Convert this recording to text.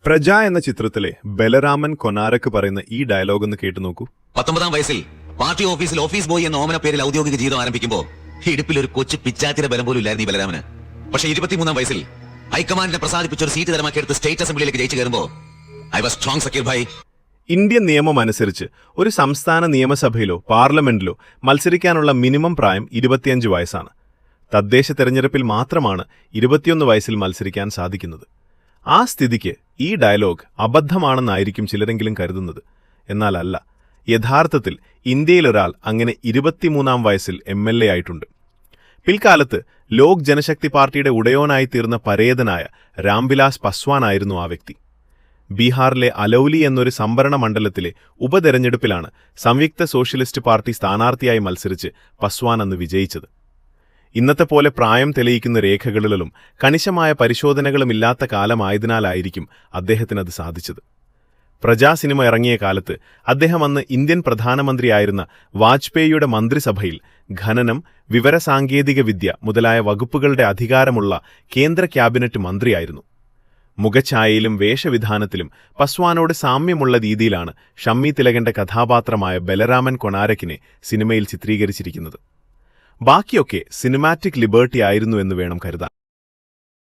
പ്രജ എന്ന ചിത്രത്തിലെ ബലരാമൻ കൊനാരക്ക് പറയുന്ന ഈ ഡയലോഗ് ഒന്ന് കേട്ടു നോക്കൂ. 19-ാം വയസ്സിൽ പാർട്ടി ഓഫീസിൽ ഓഫീസ് ബോയ് എന്ന ഓമന പേരിൽ ഔദ്യോഗിക ജീവിതം ആരംഭിക്കുമ്പോൾ ഇടുപ്പിൽ ഒരു കൊച്ചു പിച്ചാത്തിയുടെ ബലം പോലും ഇല്ലായിരുന്നു ഈ ബലരാമന്. പക്ഷേ 23-ാം വയസ്സിൽ ഹൈക്കമാൻഡിനെ പ്രസാദിപ്പിച്ച ഒരു സീറ്റ് തരമാക്കി എടുത്ത് സ്റ്റേറ്റ് അസംബ്ലിയിലേക്ക് ജയിച്ചു കയറുമ്പോൾ I was strong Zakir bhai. Indian നിയമം അനുസരിച്ച് ഒരു സംസ്ഥാന നിയമസഭയിലോ പാർലമെന്റിലോ മത്സരിക്കാനുള്ള മിനിമം പ്രായം 25 വയസ്സാണ്. തദ്ദേശ തെരഞ്ഞെടുപ്പിൽ മാത്രമാണ് 21 വയസ്സിൽ മത്സരിക്കാൻ സാധിക്കുന്നത്. ആ സ്ഥിതിക്ക് ഈ ഡയലോഗ് അബദ്ധമാണെന്നായിരിക്കും ചിലരെങ്കിലും കരുതുന്നത്. എന്നാൽ അല്ല, യഥാർത്ഥത്തിൽ ഇന്ത്യയിലൊരാൾ അങ്ങനെ 23-ാം വയസ്സിൽ MLA ആയിട്ടുണ്ട്. പിൽക്കാലത്ത് ലോക് ജനശക്തി പാർട്ടിയുടെ ഉടയോനായിത്തീർന്ന പരേതനായ രാംവിലാസ് പസ്വാനായിരുന്നു ആ വ്യക്തി. ബീഹാറിലെ അലൌലി എന്നൊരു സംവരണ മണ്ഡലത്തിലെ ഉപതെരഞ്ഞെടുപ്പിലാണ് സംയുക്ത സോഷ്യലിസ്റ്റ് പാർട്ടി സ്ഥാനാർത്ഥിയായി മത്സരിച്ച് പസ്വാൻ അന്ന് വിജയിച്ചത്. ഇന്നത്തെ പോലെ പ്രായം തെളിയിക്കുന്ന രേഖകളിലും കണിശമായ പരിശോധനകളുമില്ലാത്ത കാലമായതിനാലായിരിക്കും അദ്ദേഹത്തിനത് സാധിച്ചത്. പ്രജാ സിനിമ ഇറങ്ങിയ കാലത്ത് അദ്ദേഹം അന്ന് ഇന്ത്യൻ പ്രധാനമന്ത്രിയായിരുന്ന വാജ്പേയിയുടെ മന്ത്രിസഭയിൽ ഖനനം, വിവരസാങ്കേതിക വിദ്യ മുതലായ വകുപ്പുകളുടെ അധികാരമുള്ള കേന്ദ്ര ക്യാബിനറ്റ് മന്ത്രിയായിരുന്നു. മുഖഛായയിലും വേഷവിധാനത്തിലും പസ്വാനോട് സാമ്യമുള്ള രീതിയിലാണ് ഷമ്മി തിലകന്റെ കഥാപാത്രമായ ബലരാമൻ കൊനാരക്കിനെ സിനിമയിൽ ചിത്രീകരിച്ചിരിക്കുന്നത്. ബാക്കിയൊക്കെ സിനിമാറ്റിക് ലിബർട്ടി ആയിരുന്നു എന്ന് വേണം കരുതാൻ.